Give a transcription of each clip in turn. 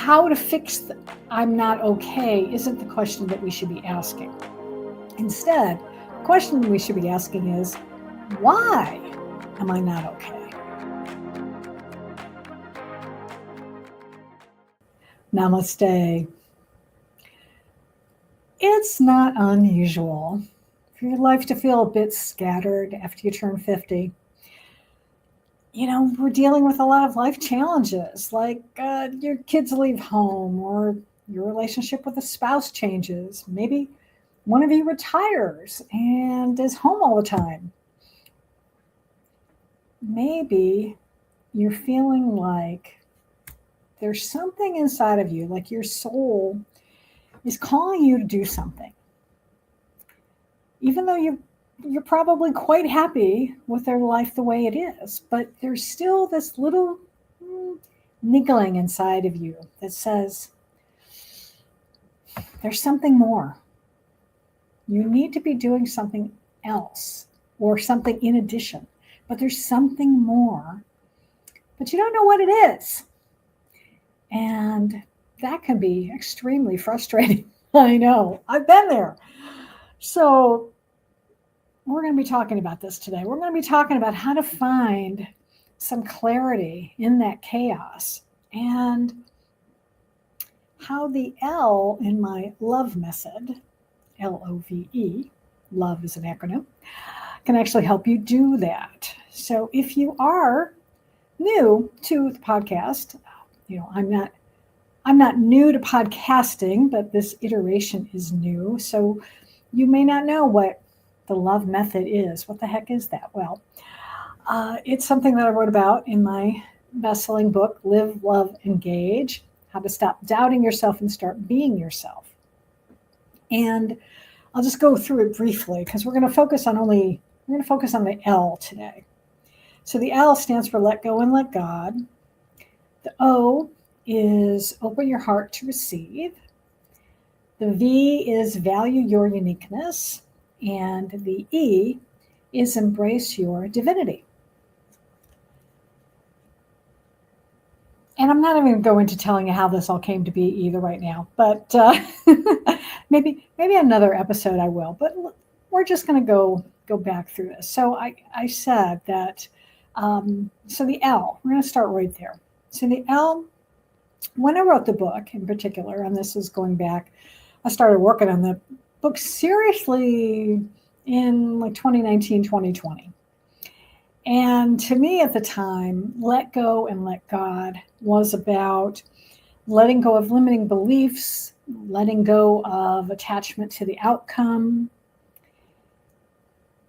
how to fix I'm not okay isn't the question that we should be asking. Instead, the question we should be asking is, why am I not okay? Namaste. It's not unusual for your life to feel a bit scattered after you turn 50. We're dealing with a lot of life challenges, like your kids leave home, or your relationship with a spouse changes. Maybe one of you retires and is home all the time. Maybe you're feeling like there's something inside of you, like your soul is calling you to do something. Even though you're probably quite happy with their life the way it is, but there's still this little niggling inside of you that says, there's something more. You need to be doing something else or something in addition, but there's something more, but you don't know what it is. And that can be extremely frustrating. I know, I've been there. So we're going to be talking about this today. We're going to be talking about how to find some clarity in that chaos, and how the L in my L.O.V.E method, L-O.V.E, love is an acronym, can actually help you do that. So if you are new to the podcast, I'm not new to podcasting, but this iteration is new. So you may not know what the L.O.V.E method is. What the heck is that? Well, it's something that I wrote about in my best-selling book, Live, Love, Engage, How to Stop Doubting Yourself and Start Being Yourself. And I'll just go through it briefly because we're going to focus on the L today. So the L stands for let go and let God. The O is open your heart to receive. The V is value your uniqueness. And the E is embrace your divinity. And I'm not even going to telling you how this all came to be either right now, but maybe another episode I will. But we're just going to go back through this. So I said that. So the L, we're going to start right there. So the L, when I wrote the book in particular, and this is going back, I started working on the book seriously in like 2019, 2020. And to me at the time, let go and let God was about letting go of limiting beliefs, letting go of attachment to the outcome.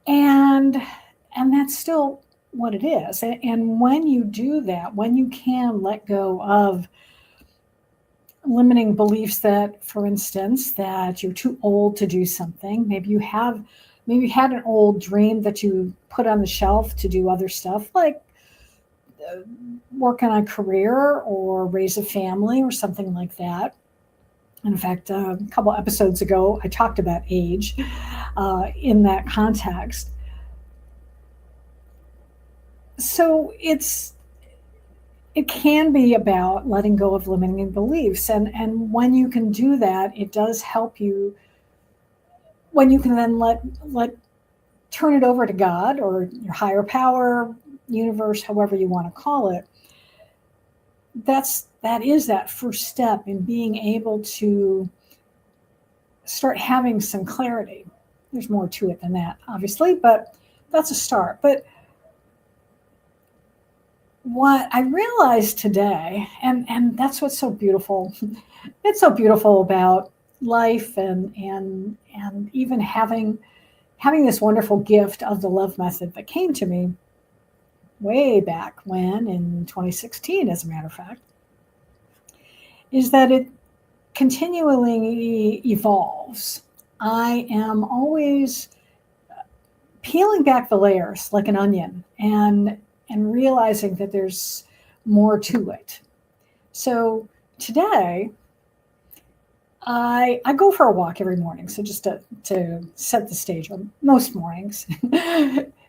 And that's still what it is. And when you do that, when you can let go of limiting beliefs that, for instance, that you're too old to do something, maybe you had an old dream that you put on the shelf to do other stuff, like work on a career or raise a family or something like that. In fact, a couple episodes ago, I talked about age in that context. So it can be about letting go of limiting beliefs. And when you can do that, it does help you. When you can then turn it over to God or your higher power, universe, however you want to call it, that is that first step in being able to start having some clarity. There's more to it than that, obviously, but that's a start. But what I realized today, and that's what's so beautiful, it's so beautiful about life and even having this wonderful gift of the L.O.V.E method that came to me way back when, in 2016, as a matter of fact, is that it continually evolves. I am always peeling back the layers like an onion and realizing that there's more to it. So today, I go for a walk every morning. So just to set the stage, most mornings,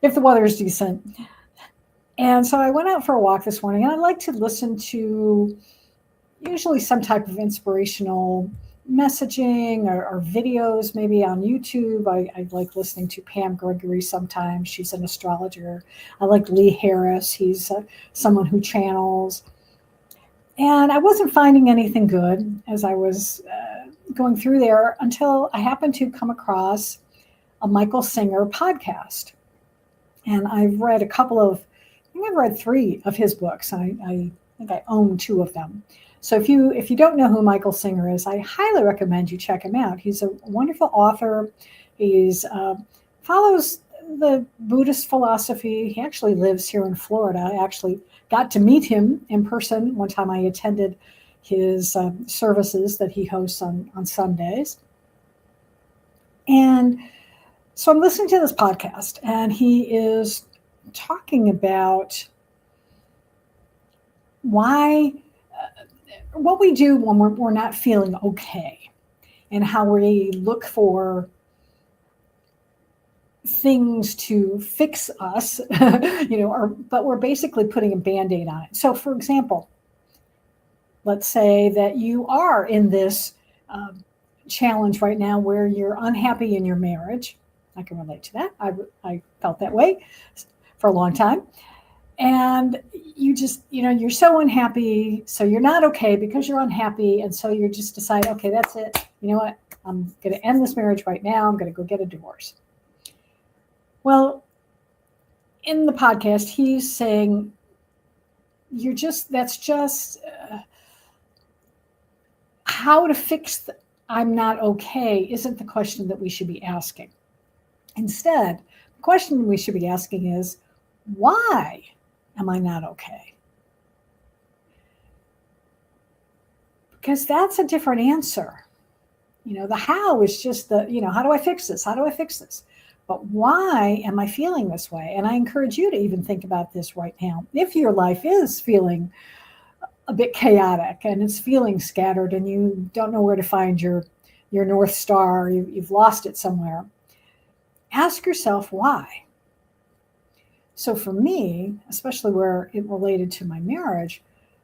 if the weather is decent. And so I went out for a walk this morning, and I like to listen to usually some type of inspirational messaging or videos, maybe on YouTube. I like listening to Pam Gregory sometimes. She's an astrologer. I like Lee Harris. He's someone who channels. And I wasn't finding anything good as I was going through there until I happened to come across a Michael Singer podcast. And I've read I think I've read 3 of his books. I think I own 2 of them. So if you don't know who Michael Singer is, I highly recommend you check him out. He's a wonderful author. He's follows the Buddhist philosophy. He actually lives here in Florida. I actually got to meet him in person one time. I attended his services that he hosts on Sundays. And so I'm listening to this podcast, and he is talking about what we do when we're not feeling okay, and how we look for things to fix us, but we're basically putting a Band-Aid on it. So, for example, let's say that you are in this challenge right now where you're unhappy in your marriage. I can relate to that. I felt that way for a long time. And you just, you're so unhappy. So you're not okay because you're unhappy. And so you just decide, okay, that's it. You know what? I'm going to end this marriage right now. I'm going to go get a divorce. Well, in the podcast, he's saying, how to fix I'm not okay isn't the question that we should be asking. Instead, the question we should be asking is, why am I not okay? Because that's a different answer. The how is just how do I fix this? How do I fix this? But why am I feeling this way? And I encourage you to even think about this right now. If your life is feeling a bit chaotic and it's feeling scattered and you don't know where to find your North Star, you've lost it somewhere, ask yourself why. So for me, especially where it related to my marriage,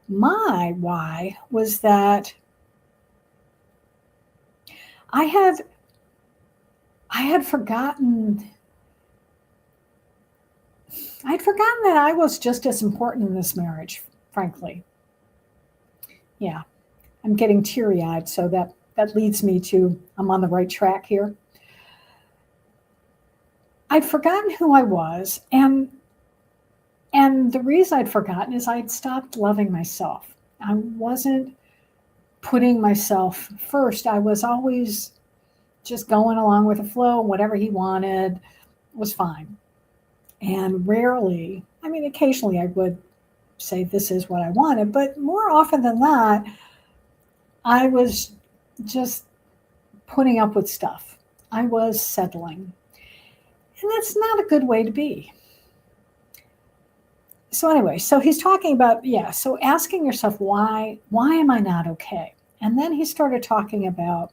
my why was that I had forgotten that I was just as important in this marriage, frankly. Yeah, I'm getting teary-eyed, so that leads me to I'm on the right track here. I'd forgotten who I was, and the reason I'd forgotten is I'd stopped loving myself. I wasn't putting myself first. I was always just going along with the flow. Whatever he wanted was fine. And rarely, occasionally I would say this is what I wanted, but more often than not, I was just putting up with stuff. I was settling. And that's not a good way to be. So anyway, so he's talking about, so asking yourself, why am I not okay? And then he started talking about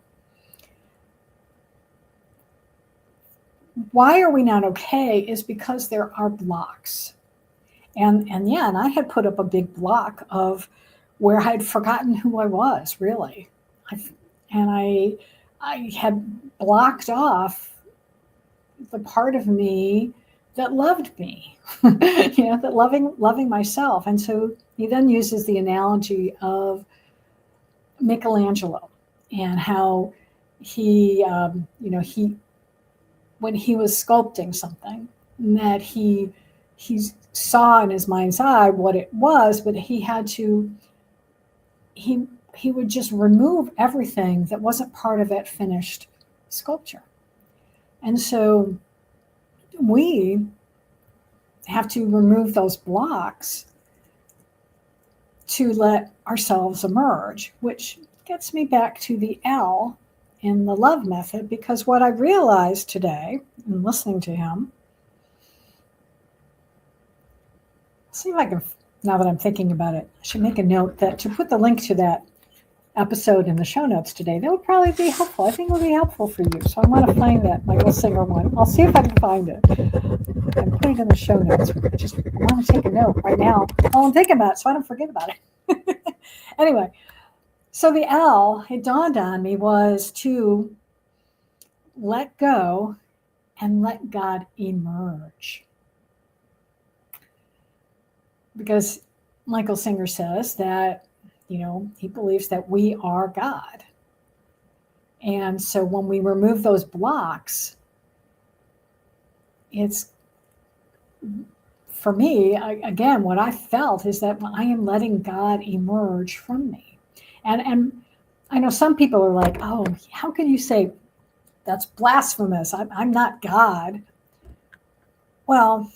why are we not okay is because there are blocks. And I had put up a big block of where I'd forgotten who I was, really. I had blocked off the part of me that loved me, that loving myself. And so he then uses the analogy of Michelangelo and how he when he was sculpting something, that he saw in his mind's eye what it was, but he would just remove everything that wasn't part of that finished sculpture. And so we have to remove those blocks to let ourselves emerge, which gets me back to the L in the L.O.V.E. method, because what I realized today in listening to him, see if I can, now that I'm thinking about it, I should make a note that to put the link to that episode in the show notes today, that would probably be helpful. I think it would be helpful for you. So I want to find that Michael Singer one. I'll see if I can find it and put it in the show notes. I want to take a note right now while I'm thinking about it so I don't forget about it. Anyway, So the L, it dawned on me, was to let go and let God emerge. Because Michael Singer says that, he believes that we are God. And so when we remove those blocks, it's, for me, again, what I felt is that I am letting God emerge from me. And I know some people are like, oh, how can you say that's blasphemous? I'm not God. Well,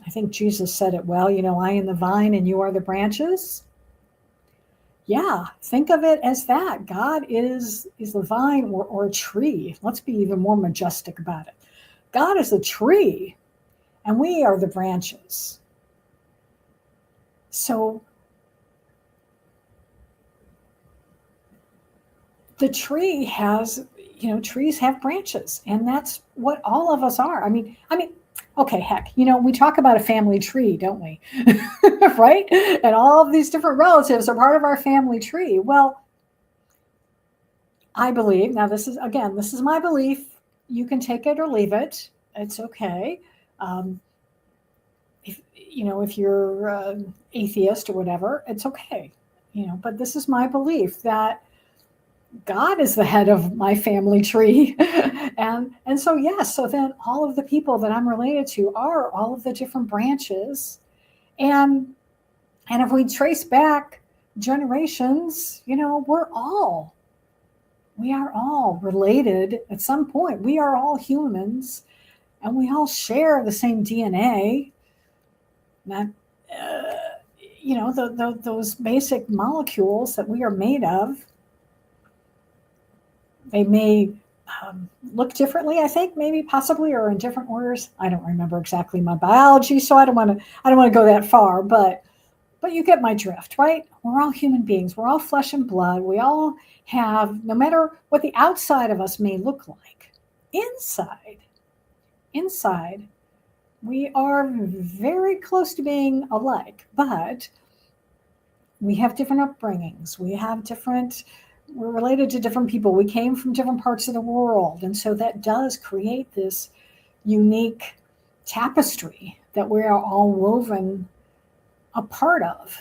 I think Jesus said it well, I am the vine and you are the branches. Yeah, think of it as that. God is the vine or a tree. Let's be even more majestic about it. God is a tree and we are the branches. So the tree has, trees have branches, and that's what all of us are. I mean, okay, heck, we talk about a family tree, don't we? Right? And all of these different relatives are part of our family tree. Well, I believe, now this is my belief. You can take it or leave it. It's okay. If you're atheist or whatever, it's okay. But this is my belief that God is the head of my family tree. and so yes, so then all of the people that I'm related to are all of the different branches. And if we trace back generations, we are all related at some point. We are all humans and we all share the same DNA. That those basic molecules that we are made of, they may look differently, I think, maybe possibly, or in different orders. I don't remember exactly my biology, so I don't want to go that far, but you get my drift, right? We're all human beings. We're all flesh and blood. We all have, no matter what the outside of us may look like, inside, we are very close to being alike, but we have different upbringings. We're related to different people. We came from different parts of the world. And so that does create this unique tapestry that we are all woven a part of.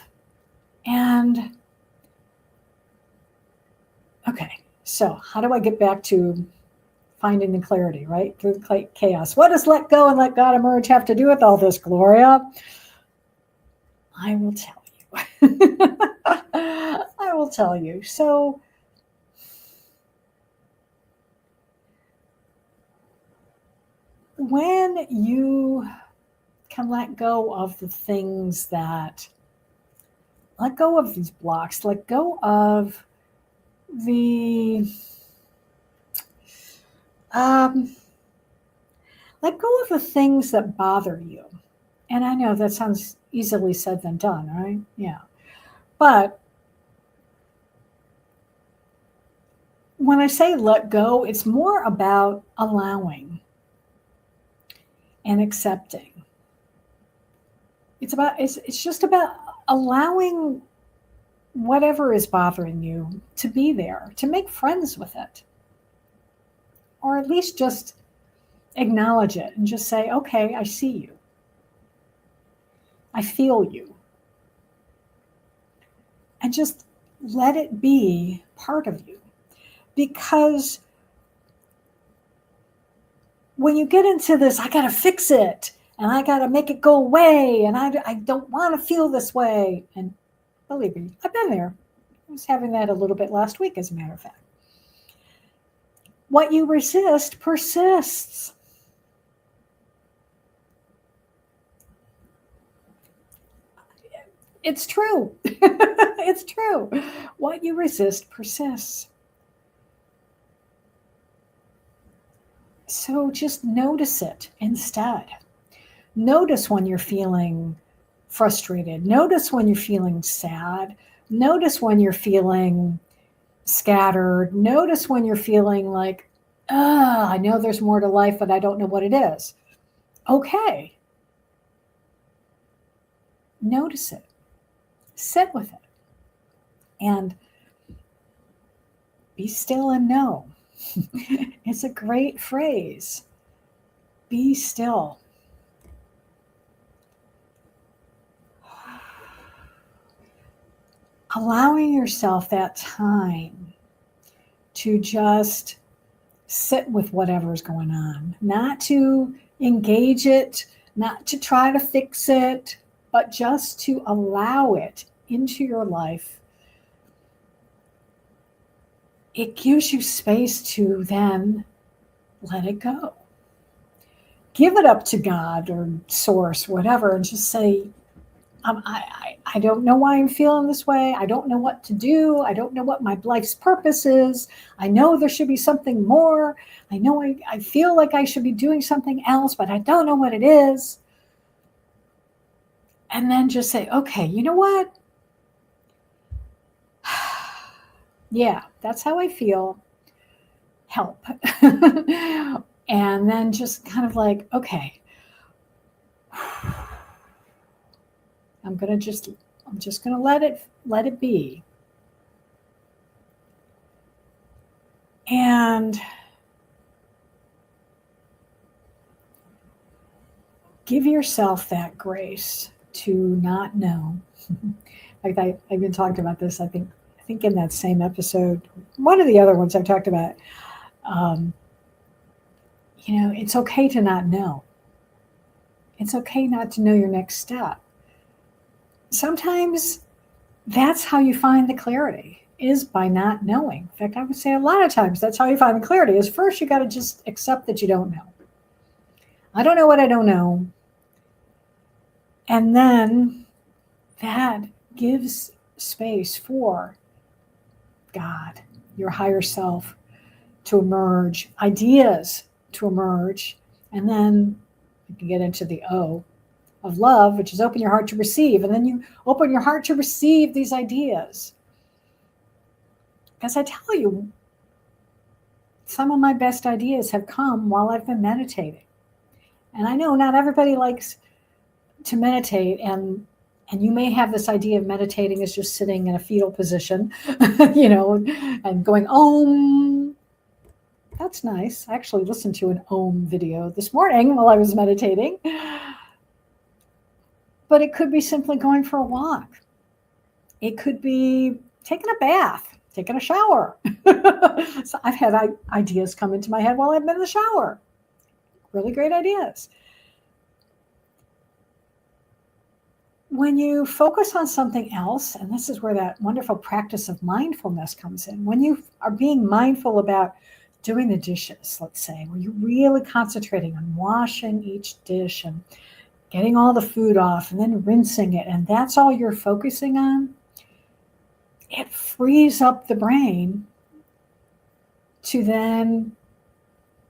And okay, so how do I get back to finding the clarity, right? Through chaos. What does let go and let God emerge have to do with all this, Gloria? I will tell you. I will tell you. So, when you can let go of the things let go of these blocks, let go of let go of the things that bother you. And I know that sounds easily said than done, right? Yeah. But when I say let go, it's more about allowing and accepting. It's just about allowing whatever is bothering you to be there, to make friends with it. Or at least just acknowledge it and just say, okay, I see you. I feel you. And just let it be part of you. Because when you get into this, I got to fix it and I got to make it go away and I don't want to feel this way. And believe me, I've been there. I was having that a little bit last week, as a matter of fact. What you resist persists. It's true. It's true. What you resist persists. So just notice it instead. Notice when you're feeling frustrated. Notice when you're feeling sad. Notice when you're feeling scattered. Notice when you're feeling like, I know there's more to life, but I don't know what it is. Okay. Notice it. Sit with it. And Be still and know. It's a great phrase. Be still. Allowing yourself that time to just sit with whatever's going on, not to engage it, not to try to fix it, but just to allow it into your life. It gives you space to then let it go. Give it up to God or source, whatever, and just say, I don't know why I'm feeling this way. I don't know what to do. I don't know what my life's purpose is. I know there should be something more. I know I feel like I should be doing something else, but I don't know what it is. And then just say, okay, you know what? Yeah, that's how I feel. Help. And then just kind of like, okay, I'm just gonna let it be. And give yourself that grace to not know. Like I've been talking about this, I think in that same episode, one of the other ones I've talked about. It's okay to not know. It's okay not to know your next step. Sometimes that's how you find the clarity, is by not knowing. In fact, I would say a lot of times that's how you find the clarity, is first you got to just accept that you don't know. I don't know what I don't know. And then that gives space for God, your higher self, to emerge, ideas to emerge, and then you can get into the O of love, which is open your heart to receive. And then you open your heart to receive these ideas. Because I tell you, some of my best ideas have come while I've been meditating. And I know not everybody likes to meditate, and you may have this idea of meditating as just sitting in a fetal position, and going, Om. That's nice. I actually listened to an Om video this morning while I was meditating. But it could be simply going for a walk. It could be taking a bath, taking a shower. So I've had ideas come into my head while I've been in the shower. Really great ideas. When you focus on something else, and this is where that wonderful practice of mindfulness comes in, when you are being mindful about doing the dishes, let's say, where you're really concentrating on washing each dish and getting all the food off and then rinsing it, and that's all you're focusing on, it frees up the brain to then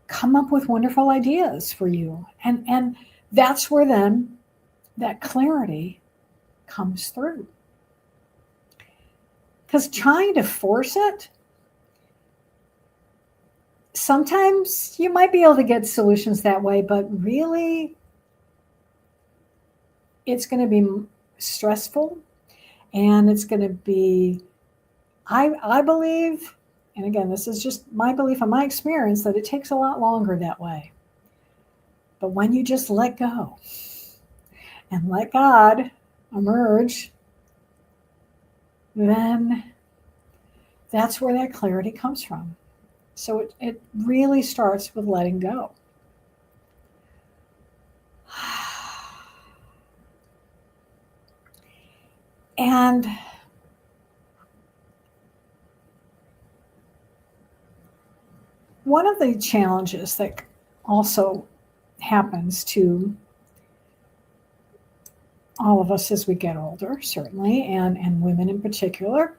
come up with wonderful ideas for you. And that's where then that clarity comes through. Because trying to force it, sometimes you might be able to get solutions that way, but really it's going to be stressful, and it's going to be, I believe, and again, this is just my belief and my experience, that it takes a lot longer that way. But when you just let go and let God emerge, then that's where that clarity comes from. So it really starts with letting go. And one of the challenges that also happens to all of us as we get older, certainly, and women in particular,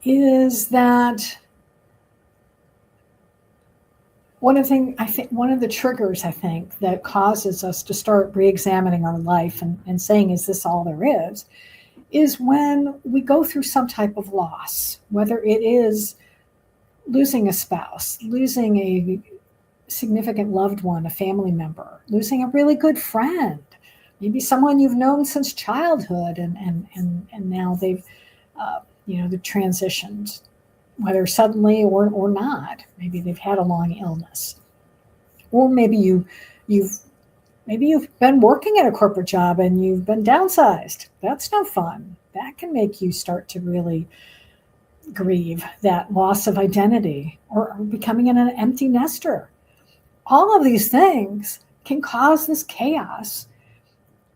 is that one of the triggers, I think, that causes us to start re-examining our life and saying, is this all there is when we go through some type of loss, whether it is losing a spouse, losing a significant loved one, a family member, losing a really good friend, maybe someone you've known since childhood, and now they've transitioned. whether suddenly or not. Maybe they've had a long illness, or maybe you've been working at a corporate job and you've been downsized. That's no fun. That can make you start to really grieve that loss of identity, or becoming an empty nester. All of these things can cause this chaos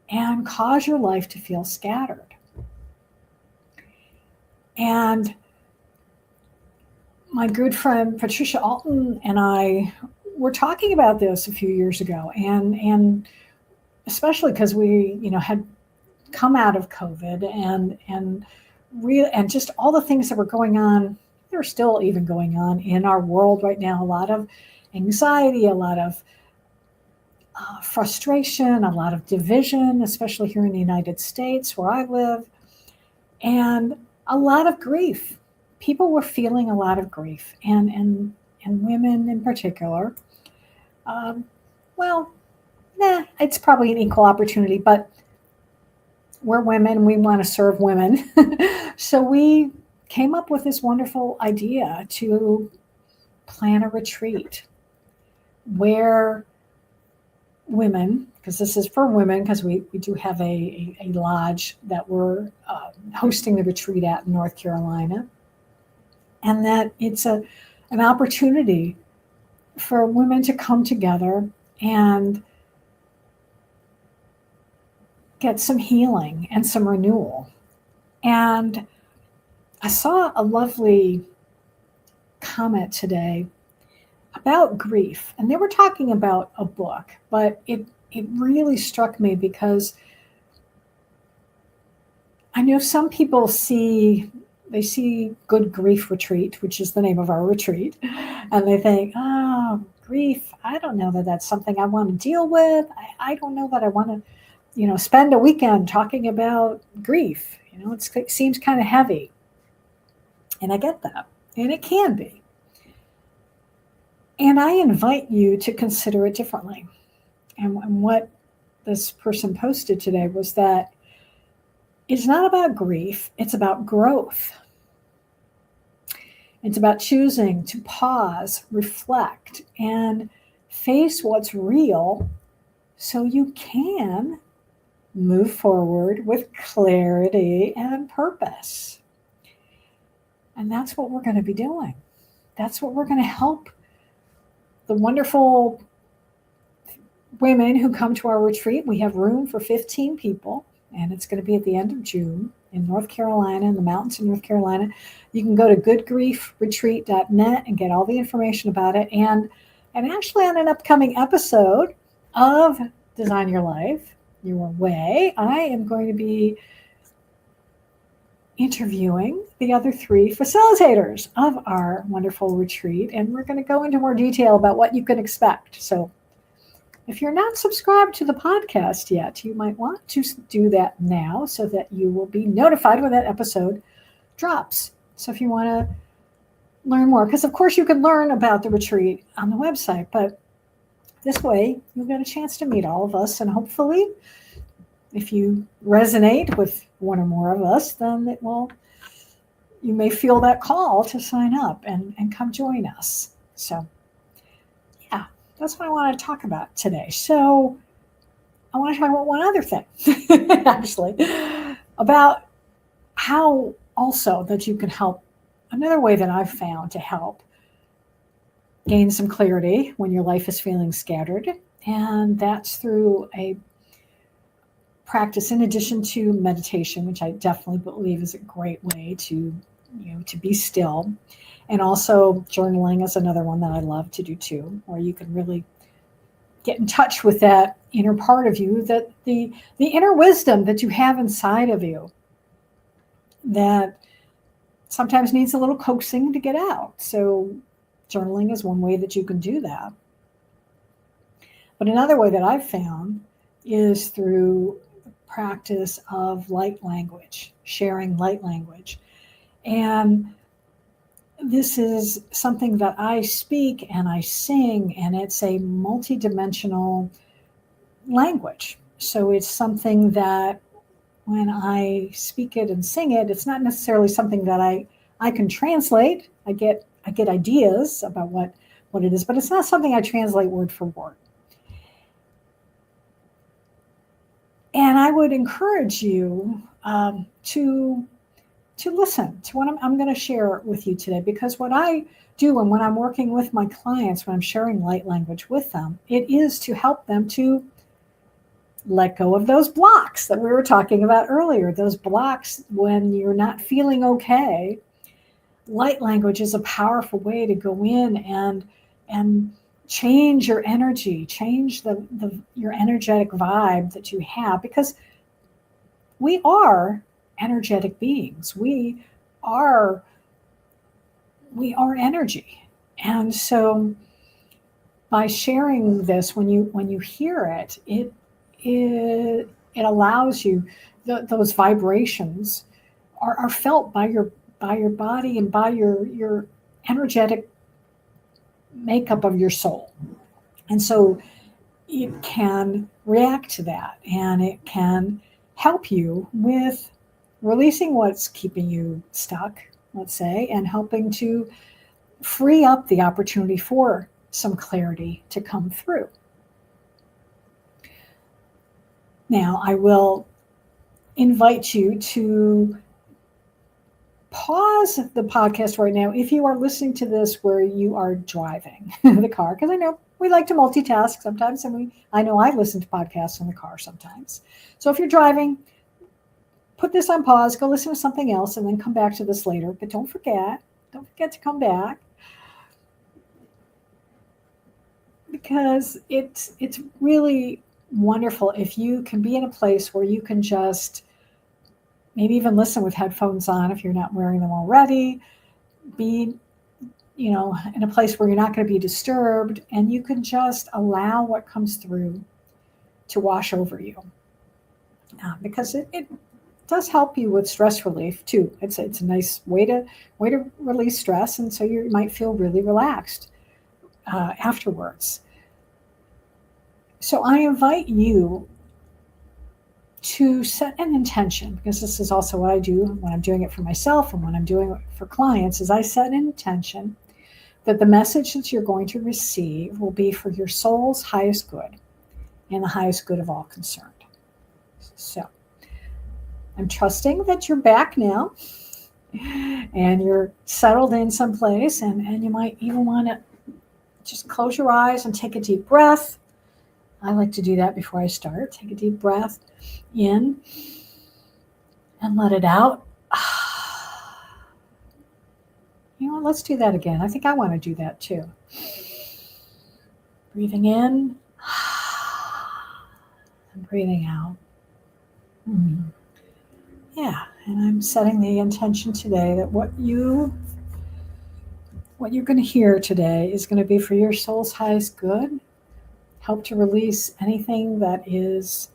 and cause your life to feel scattered. And my good friend Patricia Alton and I were talking about this a few years ago, and especially because we, had come out of COVID and just all the things that were going on. They're still even going on in our world right now. A lot of anxiety, a lot of frustration, a lot of division, especially here in the United States where I live, and a lot of grief. People were feeling a lot of grief, and women in particular. It's probably an equal opportunity, but we're women, we want to serve women. So we came up with this wonderful idea to plan a retreat where women, because this is for women, because we do have a lodge that we're hosting the retreat at in North Carolina, and that it's an opportunity for women to come together and get some healing and some renewal. And I saw a lovely comment today about grief, and they were talking about a book, but it really struck me because I know some people see Good Grief Retreat, which is the name of our retreat, and they think, oh, grief, I don't know that that's something I want to deal with. I don't know that I want to, spend a weekend talking about grief. It seems kind of heavy. And I get that, and it can be. And I invite you to consider it differently. And what this person posted today was that it's not about grief, it's about growth. It's about choosing to pause, reflect, and face what's real so you can move forward with clarity and purpose. And that's what we're going to be doing. That's what we're going to help the wonderful women who come to our retreat. We have room for 15 people, and it's going to be at the end of June in North Carolina, in the mountains of North Carolina. You can go to goodgriefretreat.net and get all the information about it. And actually, on an upcoming episode of Design Your Life Your Way, I am going to be interviewing the other 3 facilitators of our wonderful retreat, and we're going to go into more detail about what you can expect. So if you're not subscribed to the podcast yet, you might want to do that now so that you will be notified when that episode drops. So if you want to learn more, because of course you can learn about the retreat on the website, but this way you'll get a chance to meet all of us, and hopefully if you resonate with one or more of us, then you may feel that call to sign up and come join us. So yeah, that's what I want to talk about today. So I want to talk about one other thing, actually, about how also that you can help. Another way that I've found to help gain some clarity when your life is feeling scattered, and that's through a practice in addition to meditation, which I definitely believe is a great way to be still. And also journaling is another one that I love to do too, where you can really get in touch with that inner part of you, that the inner wisdom that you have inside of you that sometimes needs a little coaxing to get out. So journaling is one way that you can do that. But another way that I've found is through practice of light language, sharing light language. And this is something that I speak and I sing, and it's a multidimensional language. So it's something that when I speak it and sing it, it's not necessarily something that I can translate I get ideas about what it is, but it's not something I translate word for word. And I would encourage you to listen to what I'm going to share with you today, because what I do and when I'm working with my clients, when I'm sharing light language with them, it is to help them to let go of those blocks that we were talking about earlier. Those blocks when you're not feeling okay. Light language is a powerful way to go in and change your energy, change your energetic vibe that you have, because we are energetic beings. We are energy. And so by sharing this, when you hear it, it allows you, those vibrations are felt by your body and by your energetic makeup of your soul. And so it can react to that, and it can help you with releasing what's keeping you stuck, let's say, and helping to free up the opportunity for some clarity to come through. Now, I will invite you to pause the podcast right now if you are listening to this where you are driving the car, because I know we like to multitask sometimes, and I know I listen to podcasts in the car sometimes. So if you're driving, put this on pause, go listen to something else, and then come back to this later. But don't forget to come back, because it's really wonderful if you can be in a place where you can just maybe even listen with headphones on if you're not wearing them already, be in a place where you're not going to be disturbed, and you can just allow what comes through to wash over you, because it does help you with stress relief too. It's a nice way to release stress, and so you might feel really relaxed afterwards. So I invite you to set an intention, because this is also what I do when I'm doing it for myself and when I'm doing it for clients, is I set an intention that the message that you're going to receive will be for your soul's highest good and the highest good of all concerned. So I'm trusting that you're back now and you're settled in someplace, and you might even want to just close your eyes and take a deep breath. I like to do that before I start. Take a deep breath in and let it out. You know what? Let's do that again. I think I want to do that too. Breathing in and breathing out. Yeah, and I'm setting the intention today that what you're going to hear today is going to be for your soul's highest good. Help to release anything that is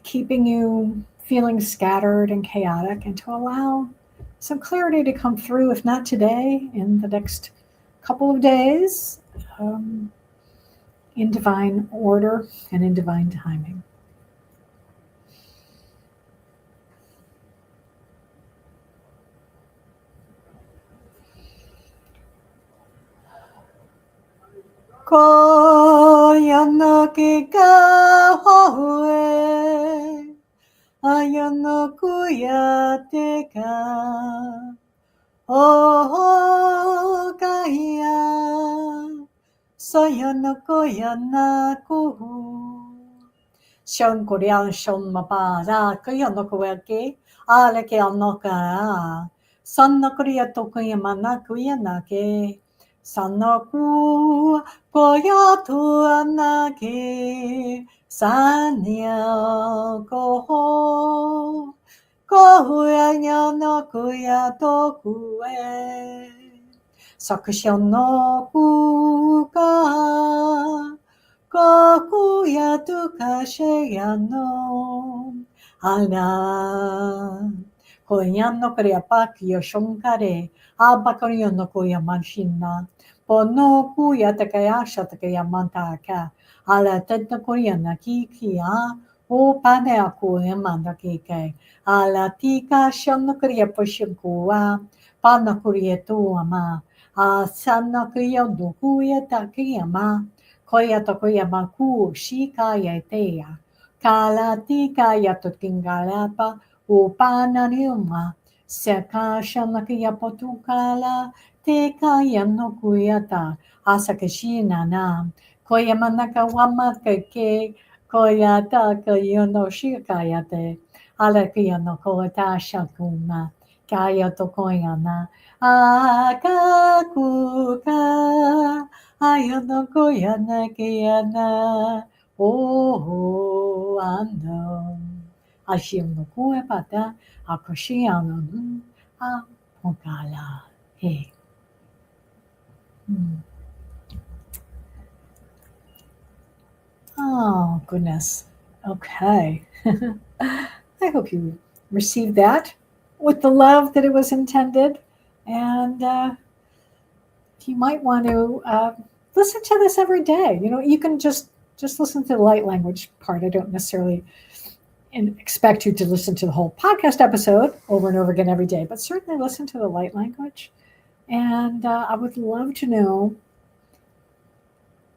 keeping you feeling scattered and chaotic, and to allow some clarity to come through, if not today, in the next couple of days, in divine order and in divine timing. Koyanaki kahoe Ayanokuya Oh kaya Sayanokuya naku Shon Korean Shon Mapara Kayanokuya Aleke Anoka Sanakuya Tokuya Manakuya Nake Sanaku Koya Tuanake Sanya Koho Kohuya no Kuya Tokue Sakushan no Kuka Kokuya Tukasheya no Ala Koyan no Korea Pakyo Shonkare Abakarion no Koya Manshina Pono Kuya Takayasha Takaya Mantaka Ala Teta Korea Nakikia O Panea Kuya Mandakike Ala Tika Shon no Korea Poshikua Panakuria tuama. Sanakuya dukuya takiyama. Koya tokuya maku shikaya tea. Kala tika yatotingalapa. Upana niuma. Seka shanakiya potukala. Teka yanokuyata. Asakashina na. Koya manaka wamakake. Koya taka yono shikayate. Alakia no koata shakuma. Kaya tokoyana. Akakuka. Ayano koyana kiyana. Oh, ano. Ashim no kuepata. Akoshiano. Apokala. Hey. Oh, goodness. Okay. I hope you received that with the love that it was intended. And you might want to listen to this every day. You know, you can just listen to the light language part. I don't necessarily expect you to listen to the whole podcast episode over and over again every day, but certainly listen to the light language. And I would love to know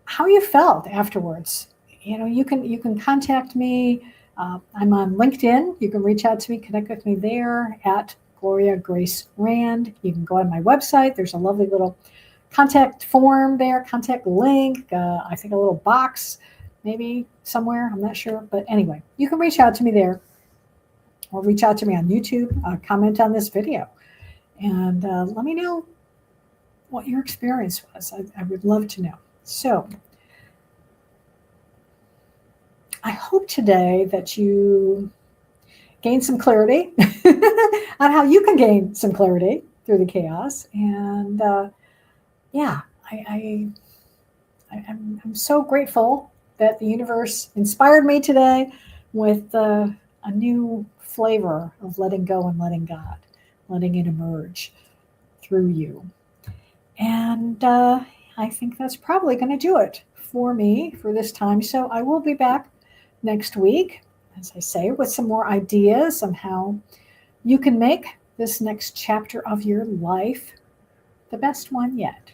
how you felt afterwards. You know, you can contact me. I'm on LinkedIn. You can reach out to me, connect with me there at Gloria Grace Rand. You can go on my website. There's a lovely little contact form there, contact link. I think a little box, maybe somewhere. I'm not sure, but anyway, you can reach out to me there, or reach out to me on YouTube. Comment on this video, and let me know what your experience was. I would love to know. So I hope today that you gain some clarity on how you can gain some clarity through the chaos. And I'm so grateful that the universe inspired me today with a new flavor of letting go and letting God, letting it emerge through you. And I think that's probably going to do it for me for this time. So I will be back next week, as I say, with some more ideas on how you can make this next chapter of your life the best one yet.